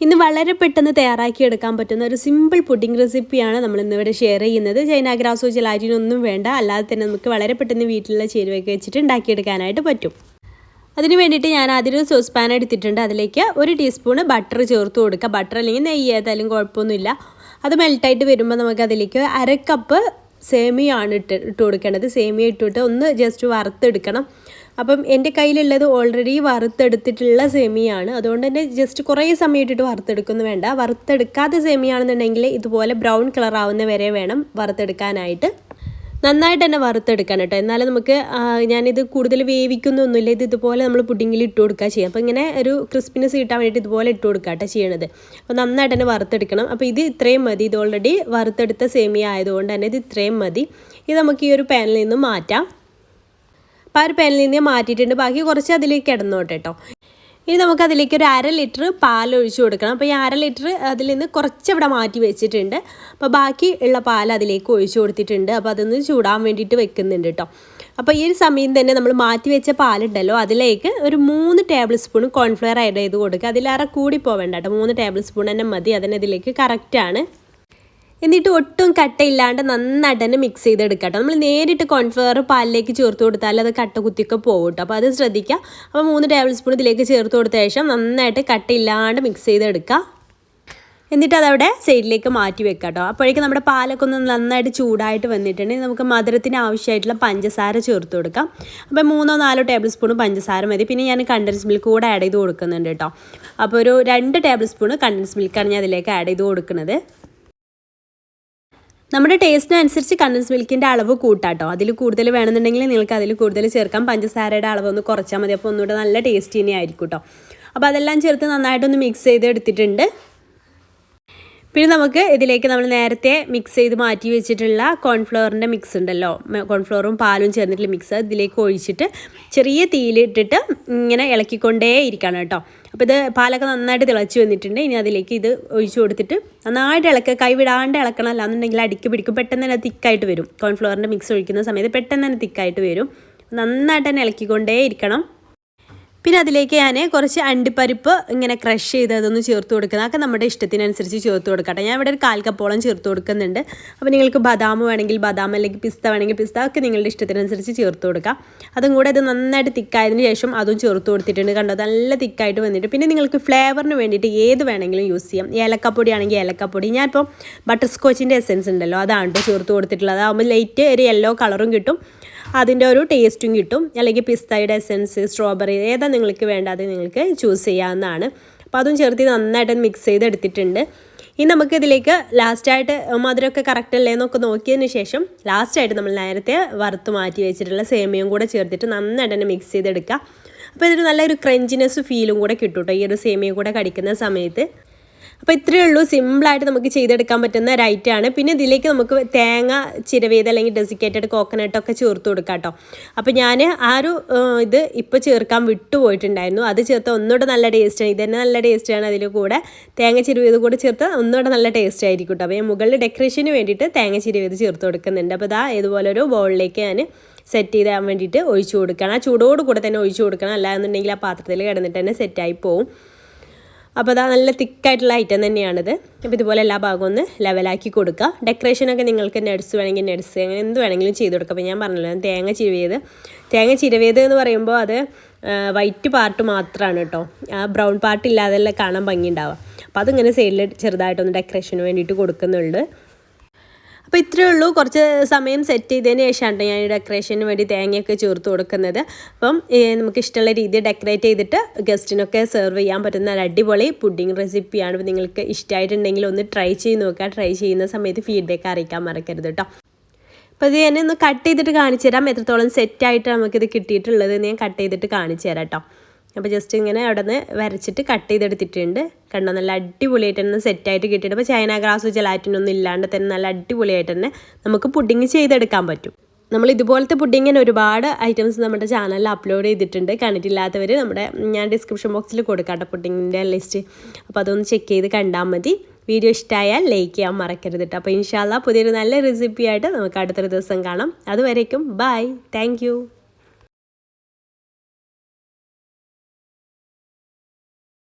ഇന്ന് വളരെ പെട്ടെന്ന് തയ്യാറാക്കി എടുക്കാൻ പറ്റുന്ന ഒരു സിമ്പിൾ പുഡിംഗ് റെസിപ്പിയാണ് നമ്മൾ ഇന്നിവിടെ ഷെയർ ചെയ്യുന്നത്. ചൈന ഗ്രാസോ ജലാറ്റിനൊന്നും വേണ്ട, അല്ലാതെ തന്നെ നമുക്ക് വളരെ പെട്ടെന്ന് വീട്ടിലുള്ള ചേരുവയൊക്കെ വെച്ചിട്ട് ഉണ്ടാക്കിയെടുക്കാനായിട്ട് പറ്റും. അതിന് വേണ്ടിയിട്ട് ഞാൻ ആദ്യം സോസ് പാൻ എടുത്തിട്ടുണ്ട്. അതിലേക്ക് 1 ടീസ്പൂൺ ബട്ടർ ചേർത്ത് കൊടുക്കുക. ബട്ടർ അല്ലെങ്കിൽ നെയ്യ് ഏതായാലും കുഴപ്പമൊന്നുമില്ല. അത് മെൽട്ടായിട്ട് വരുമ്പോൾ നമുക്ക് അതിലേക്ക് 1/2 കപ്പ് സേമിയാണ് ഇട്ട് കൊടുക്കേണ്ടത്. സേമിയ ഇട്ടിട്ട് ഒന്ന് ജസ്റ്റ് വറുത്തെടുക്കണം. അപ്പം എൻ്റെ കയ്യിലുള്ളത് ഓൾറെഡി വറുത്തെടുത്തിട്ടുള്ള സേമിയാണ്. അതുകൊണ്ട് തന്നെ ജസ്റ്റ് കുറേ സമയം ഇട്ടിട്ട് വറുത്തെടുക്കുന്നു വേണ്ട. വറുത്തെടുക്കാത്ത സേമിയാണെന്നുണ്ടെങ്കിൽ ഇതുപോലെ ബ്രൗൺ കളർ ആവുന്ന വരെ വേണം വറുത്തെടുക്കാനായിട്ട്. നന്നായിട്ട് തന്നെ വറുത്തെടുക്കണം കേട്ടോ. എന്നാലും നമുക്ക് ഞാനിത് കൂടുതൽ വേവിക്കുന്നൊന്നുമില്ല. ഇതുപോലെ നമ്മൾ പുഡിങ്ങിൽ ഇട്ട് കൊടുക്കുക ചെയ്യാം. അപ്പോൾ ഇങ്ങനെ ഒരു ക്രിസ്പിനെസ് കിട്ടാൻ വേണ്ടിയിട്ട് ഇതുപോലെ ഇട്ട് കൊടുക്കുക കേട്ടോ ചെയ്യണത്. അപ്പോൾ നന്നായിട്ട് തന്നെ വറുത്തെടുക്കണം. അപ്പോൾ ഇത് ഇത്രയും മതി. ഇത് ഓൾറെഡി വറുത്തെടുത്ത സേമിയ ആയതുകൊണ്ട് തന്നെ ഇത് ഇത്രയും മതി. ഇത് നമുക്ക് ഈ ഒരു പാനിൽ നിന്ന് മാറ്റാം. അപ്പോൾ ആ ഒരു പാനിൽ നിന്ന് മാറ്റിയിട്ടുണ്ട്. ബാക്കി കുറച്ച് അതിലേക്ക് കിടന്നോട്ടെ കേട്ടോ. ഇനി നമുക്ക് അതിലേക്ക് ഒരു 1/2 ലിറ്റർ പാൽ ഒഴിച്ച് കൊടുക്കണം. അപ്പോൾ ഈ 1/2 ലിറ്റർ അതിൽ നിന്ന് കുറച്ച് ഇവിടെ മാറ്റി വെച്ചിട്ടുണ്ട്. അപ്പോൾ ബാക്കി ഉള്ള പാൽ അതിലേക്ക് ഒഴിച്ച് കൊടുത്തിട്ടുണ്ട്. അപ്പോൾ അതൊന്ന് ചൂടാൻ വേണ്ടിയിട്ട് വെക്കുന്നുണ്ട് കേട്ടോ. അപ്പോൾ ഈ ഒരു സമയം തന്നെ നമ്മൾ മാറ്റി വെച്ച പാലുണ്ടല്ലോ, അതിലേക്ക് ഒരു 3 ടേബിൾ സ്പൂൺ കോൺഫ്ലവർ ആഡ് ചെയ്ത് കൊടുക്കുക. അതിലേറെ കൂടി പോവേണ്ട കേട്ടോ, 3 ടേബിൾ സ്പൂൺ തന്നെ മതി. അതിന് ഇതിലേക്ക് കറക്റ്റാണ്. എന്നിട്ട് ഒട്ടും കട്ടയില്ലാണ്ട് നന്നായിട്ട് തന്നെ മിക്സ് ചെയ്തെടുക്കാം കേട്ടോ. നമ്മൾ നേരിട്ട് കോൺഫ്ലവർ പാലിലേക്ക് ചേർത്ത് കൊടുത്താൽ അത് കട്ട കുത്തിയൊക്കെ പോകും കേട്ടോ. അപ്പോൾ അത് ശ്രദ്ധിക്കുക. അപ്പോൾ 3 ടേബിൾ സ്പൂൺ ഇതിലേക്ക് ചേർത്ത് കൊടുത്ത ശേഷം നന്നായിട്ട് കട്ടയില്ലാണ്ട് മിക്സ് ചെയ്തെടുക്കുക. എന്നിട്ട് അതവിടെ സൈഡിലേക്ക് മാറ്റി വെക്കാം കേട്ടോ. അപ്പോഴേക്കും നമ്മുടെ പാലൊക്കെ ഒന്ന് നന്നായിട്ട് ചൂടായിട്ട് വന്നിട്ടുണ്ടെങ്കിൽ നമുക്ക് മധുരത്തിന് ആവശ്യമായിട്ടുള്ള പഞ്ചസാര ചേർത്ത് കൊടുക്കാം. അപ്പോൾ 3-4 ടേബിൾ സ്പൂൺ പഞ്ചസാര മതി. പിന്നെ ഞാൻ കണ്ടൻസ് മിൽക്ക് കൂടെ ആഡ് ചെയ്ത് കൊടുക്കുന്നുണ്ട് കേട്ടോ. അപ്പോൾ ഒരു 2 ടേബിൾ സ്പൂൺ കണ്ടൻസ് മിൽക്കാണ് ഞാൻ അതിലേക്ക് ആഡ് ചെയ്ത് കൊടുക്കുന്നത്. നമ്മുടെ ടേസ്റ്റിനനുസരിച്ച് കണ്ടൻസ് മിൽക്കിൻ്റെ അളവ് കൂട്ടാട്ടോ. അതിൽ കൂടുതൽ വേണമെന്നുണ്ടെങ്കിൽ നിങ്ങൾക്ക് അതിൽ കൂടുതൽ ചേർക്കാം. പഞ്ചസാരയുടെ അളവ് ഒന്ന് കുറച്ചാൽ മതി. അപ്പോൾ ഒന്നുകൂടെ നല്ല ടേസ്റ്റ് തന്നെ ആയിരിക്കും കേട്ടോ. അപ്പോൾ അതെല്ലാം ചേർത്ത് നന്നായിട്ടൊന്ന് മിക്സ് ചെയ്ത് എടുത്തിട്ടുണ്ട്. പിന്നെ നമുക്ക് ഇതിലേക്ക് നമ്മൾ നേരത്തെ മിക്സ് ചെയ്ത് മാറ്റി വെച്ചിട്ടുള്ള കോൺഫ്ലവറിൻ്റെ മിക്സ് ഉണ്ടല്ലോ, കോൺഫ്ലവറും പാലും ചേർന്നിട്ടുള്ള മിക്സ് ഇതിലേക്ക് ഒഴിച്ചിട്ട് ചെറിയ തീയിലിട്ടിട്ട് ഇങ്ങനെ ഇളക്കിക്കൊണ്ടേ ഇരിക്കണം കേട്ടോ. അപ്പോൾ ഇത് പാലൊക്കെ നന്നായിട്ട് തിളച്ച് വന്നിട്ടുണ്ട്. ഇനി അതിലേക്ക് ഇത് ഒഴിച്ച് കൊടുത്തിട്ട് നന്നായിട്ട് ഇളക്കുക. കൈ വിടാണ്ട് ഇളക്കണം, അല്ലാന്നുണ്ടെങ്കിൽ അടിക്ക് പിടിക്കും. പെട്ടെന്ന് തന്നെ തിക്കായിട്ട് വരും. കോൺഫ്ലവറിൻ്റെ മിക്സ് ഒഴിക്കുന്ന സമയത്ത് പെട്ടെന്ന് തന്നെ തിക്കായിട്ട് വരും. നന്നായിട്ട് തന്നെ ഇളക്കിക്കൊണ്ടേ ഇരിക്കണം. പിന്നെ അതിലേക്ക് ഞാൻ കുറച്ച് അണ്ടിപ്പരിപ്പ് ഇങ്ങനെ ക്രഷ് ചെയ്ത് അതൊന്ന് ചേർത്ത് കൊടുക്കുന്നത്. അതൊക്കെ നമ്മുടെ ഇഷ്ടത്തിനനുസരിച്ച് ചേർത്ത് കൊടുക്കട്ടെ. ഞാൻ ഇവിടെ ഒരു 1/4 കപ്പോളം ചേർത്ത് കൊടുക്കുന്നുണ്ട്. അപ്പോൾ നിങ്ങൾക്ക് ബദാം വേണമെങ്കിൽ ബദാം, അല്ലെങ്കിൽ പിസ്ത വേണമെങ്കിൽ പിസ്ത, ഒക്കെ നിങ്ങളുടെ ഇഷ്ടത്തിനനുസരിച്ച് ചേർത്ത് കൊടുക്കാം. അതും കൂടെ ഇത് നന്നായിട്ട് തിക്കായതിന് ശേഷം അതും ചേർത്ത് കൊടുത്തിട്ടുണ്ട്. കണ്ടോ, നല്ല തിക്കായിട്ട് വന്നിട്ട്. പിന്നെ നിങ്ങൾക്ക് ഫ്ലേവറിന് വേണ്ടിയിട്ട് ഏത് വേണമെങ്കിലും യൂസ് ചെയ്യാം. ഏലക്കപ്പൊടി ആണെങ്കിൽ ഏലക്കപ്പൊടി. ഞാനിപ്പോൾ ബട്ടർ സ്കോച്ചിൻ്റെ എസെൻസ് ഉണ്ടല്ലോ, അതാണ് ചേർത്ത് കൊടുത്തിട്ടുള്ളത്. അതാകുമ്പോൾ ലൈറ്റ് ഒരു യെല്ലോ കളറും കിട്ടും, അതിൻ്റെ ഒരു ടേസ്റ്റും കിട്ടും. അല്ലെങ്കിൽ പിസ്തയുടെ എസെൻസ്, സ്ട്രോബെറി, ഏതാ നിങ്ങൾക്ക് വേണ്ടത് നിങ്ങൾക്ക് ചൂസ് ചെയ്യാവുന്നതാണ്. അപ്പോൾ അതും ചേർത്ത് നന്നായിട്ട് മിക്സ് ചെയ്തെടുത്തിട്ടുണ്ട്. ഇനി നമുക്ക് ഇതിലേക്ക് ലാസ്റ്റായിട്ട് മധുരമൊക്കെ കറക്റ്റ് അല്ലേ എന്നൊക്കെ നോക്കിയതിന് ശേഷം ലാസ്റ്റായിട്ട് നമ്മൾ നേരത്തെ വറുത്ത് മാറ്റി വെച്ചിട്ടുള്ള സേമിയയും കൂടെ ചേർത്തിട്ട് നന്നായിട്ട് തന്നെ മിക്സ് ചെയ്തെടുക്കുക. അപ്പോൾ ഇതൊരു നല്ലൊരു ക്രഞ്ചിനെസ് ഫീലും കൂടെ കിട്ടും കേട്ടോ ഈ ഒരു സേമിയ കൂടെ കടിക്കുന്ന സമയത്ത്. അപ്പോൾ ഇത്രയേ ഉള്ളൂ, സിമ്പിളായിട്ട് നമുക്ക് ചെയ്തെടുക്കാൻ പറ്റുന്ന ഒരു ഐറ്റമാണ്. പിന്നെ ഇതിലേക്ക് നമുക്ക് തേങ്ങ ചിരവിയത് അല്ലെങ്കിൽ ഡെസിക്കേറ്റഡ് കോക്കനട്ടൊക്കെ ചേർത്ത് കൊടുക്കാം കേട്ടോ. അപ്പോൾ ഞാൻ ആ ഒരു ഇത് ഇപ്പോൾ ചേർക്കാൻ വിട്ടുപോയിട്ടുണ്ടായിരുന്നു. അത് ചേർത്ത് ഒന്നുകൂടെ നല്ല ടേസ്റ്റാണ്. ഇത് തന്നെ നല്ല ടേസ്റ്റാണ്. അതിൽ കൂടെ തേങ്ങ ചിരവിയത് കൂടെ ചേർത്ത് ഒന്നുകൂടെ നല്ല ടേസ്റ്റ് ആയിരിക്കും കേട്ടോ. അപ്പോൾ ഞാൻ മുകളിൽ ഡെക്കറേഷന് വേണ്ടിയിട്ട് തേങ്ങ ചിരവിയത് ചേർത്ത് കൊടുക്കുന്നുണ്ട്. അപ്പോൾ ഇതാ ഇതുപോലൊരു ബൗളിലേക്ക് ഞാൻ സെറ്റ് ചെയ്താൻ വേണ്ടിയിട്ട് ഒഴിച്ചു കൊടുക്കണം. ആ ചൂടോട് കൂടെ തന്നെ ഒഴിച്ചു കൊടുക്കണം, അല്ലാന്നുണ്ടെങ്കിൽ ആ പാത്രത്തിൽ കിടന്നിട്ട് തന്നെ സെറ്റായി പോവും. അപ്പോൾ അതാ നല്ല തിക്കായിട്ടുള്ള ഐറ്റം തന്നെയാണിത്. അപ്പോൾ ഇതുപോലെ എല്ലാ ഭാഗവും ഒന്ന് ലെവലാക്കി കൊടുക്കുക. ഡെക്കറേഷനൊക്കെ നിങ്ങൾക്ക് നട്സ് വേണമെങ്കിൽ നട്സ്, അങ്ങനെ എന്ത് വേണമെങ്കിലും ചെയ്ത് കൊടുക്കുക. അപ്പോൾ ഞാൻ പറഞ്ഞല്ലോ തേങ്ങ ചിരവിയത് എന്ന് പറയുമ്പോൾ അത് വൈറ്റ് പാർട്ട് മാത്രമാണ് കേട്ടോ. ആ ബ്രൗൺ പാർട്ട് ഇല്ലാതെല്ലാം കാണാൻ ഭംഗി ഉണ്ടാവുക. അപ്പോൾ അതിങ്ങനെ സൈഡിൽ ചെറുതായിട്ടൊന്ന് ഡെക്കറേഷന് വേണ്ടിയിട്ട് കൊടുക്കുന്നുണ്ട്. അപ്പോൾ ഇത്രയേ ഉള്ളൂ. കുറച്ച് സമയം സെറ്റ് ചെയ്തതിന് ശേഷമാണ് ഞാൻ ഡെക്കറേഷന് വേണ്ടി തേങ്ങയൊക്കെ ചേർത്ത് കൊടുക്കുന്നത്. അപ്പം നമുക്ക് ഇഷ്ടമുള്ള രീതിയിൽ ഡെക്കറേറ്റ് ചെയ്തിട്ട് ഗസ്റ്റിനൊക്കെ സെർവ് ചെയ്യാൻ പറ്റുന്ന ഒരു അടിപൊളി പുഡിംഗ് റെസിപ്പിയാണ്. അപ്പോൾ നിങ്ങൾക്ക് ഇഷ്ടമായിട്ടുണ്ടെങ്കിൽ ഒന്ന് ട്രൈ ചെയ്ത് നോക്കുക. ട്രൈ ചെയ്യുന്ന സമയത്ത് ഫീഡ്ബാക്ക് അറിയിക്കാൻ മറക്കരുത് കേട്ടോ. അപ്പോൾ ഇത് ഞാനൊന്ന് കട്ട് ചെയ്തിട്ട് കാണിച്ചു തരാം എത്രത്തോളം സെറ്റായിട്ട് നമുക്കിത് കിട്ടിയിട്ടുള്ളത്. ഞാൻ കട്ട് ചെയ്തിട്ട് കാണിച്ചു തരാം കേട്ടോ. അപ്പോൾ ജസ്റ്റ് ഇങ്ങനെ അവിടെ നിന്ന് വരച്ചിട്ട് കട്ട് ചെയ്തെടുത്തിട്ടുണ്ട്. കണ്ടോ, നല്ല അടിപൊളിയായിട്ട് തന്നെ സെറ്റായിട്ട് കിട്ടിയിട്ട്. അപ്പോൾ ചൈന ഗ്രാസോ ജലാറ്റിനൊന്നും ഇല്ലാണ്ട് തന്നെ നല്ല അടിപൊളിയായിട്ട് തന്നെ നമുക്ക് പുഡിങ് ചെയ്തെടുക്കാൻ പറ്റും. നമ്മൾ ഇതുപോലത്തെ പുഡിങ്ങിന് ഒരുപാട് ഐറ്റംസ് നമ്മുടെ ചാനലിൽ അപ്ലോഡ് ചെയ്തിട്ടുണ്ട്. കണ്ടിട്ടില്ലാത്തവർ ഞാൻ ഡിസ്ക്രിപ്ഷൻ ബോക്സിൽ കൊടുക്കാം പുഡിങ്ങിൻ്റെ ലിസ്റ്റ്. അപ്പോൾ അതൊന്ന് ചെക്ക് ചെയ്ത് കണ്ടാൽ മതി. വീഡിയോ ഇഷ്ടമായാൽ ലൈക്ക് ചെയ്യാൻ മറക്കരുത് കേട്ടോ. അപ്പോൾ ഇൻഷാ അല്ലാഹ് പുതിയൊരു നല്ല റെസിപ്പി ആയിട്ട് നമുക്ക് അടുത്തൊരു ദിവസം കാണാം. അതുവരേക്കും ബൈ, താങ്ക് യു.